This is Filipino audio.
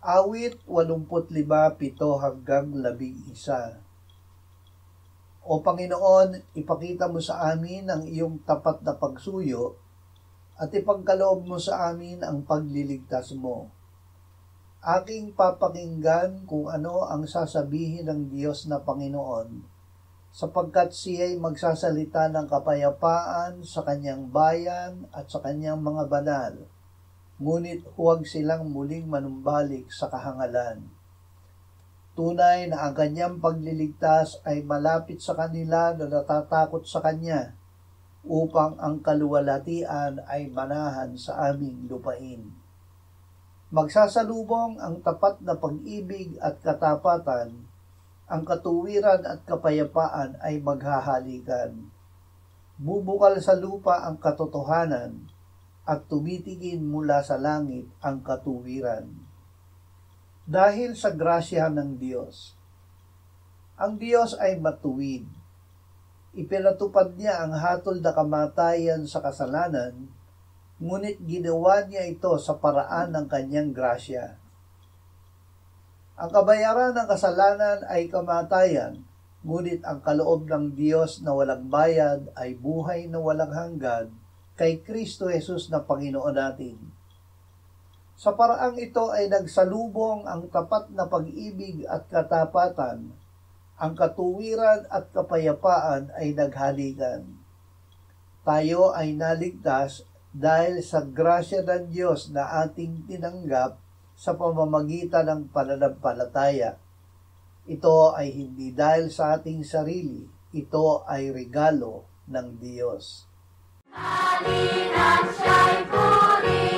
Awit 85:7-11. O Panginoon, ipakita mo sa amin ang iyong tapat na pagsuyo at ipagkaloob mo sa amin ang pagliligtas mo. Aking papakinggan kung ano ang sasabihin ng Diyos na Panginoon, sapagkat siya'y magsasalita ng kapayapaan sa kanyang bayan at sa kanyang mga banal, ngunit huwag silang muling manumbalik sa kahangalan. Tunay na ang kanyang pagliligtas ay malapit sa kanila na natatakot sa kanya, upang ang kaluwalhatian ay manahan sa aming lupain. Magsasalubong ang tapat na pag-ibig at katapatan, ang katuwiran at kapayapaan ay maghahalikan. Bubukal sa lupa ang katotohanan, at tumitingin mula sa langit ang katuwiran. Dahil sa grasya ng Diyos. Ang Diyos ay matuwid. Ipinatupad niya ang hatol na kamatayan sa kasalanan, ngunit ginawa niya ito sa paraan ng kanyang grasya. Ang kabayaran ng kasalanan ay kamatayan, ngunit ang kaloob ng Diyos na walang bayad ay buhay na walang hanggan kay Kristo Jesus na Panginoon natin. Sa paraang ito ay nagsalubong ang tapat na pag-ibig at katapatan, ang katuwiran at kapayapaan ay naghalikan. Tayo ay naligtas dahil sa grasya ng Diyos na ating tinanggap sa pamamagitan ng pananampalataya. Ito ay hindi dahil sa ating sarili, ito ay regalo ng Diyos. Halina't siya'y puri.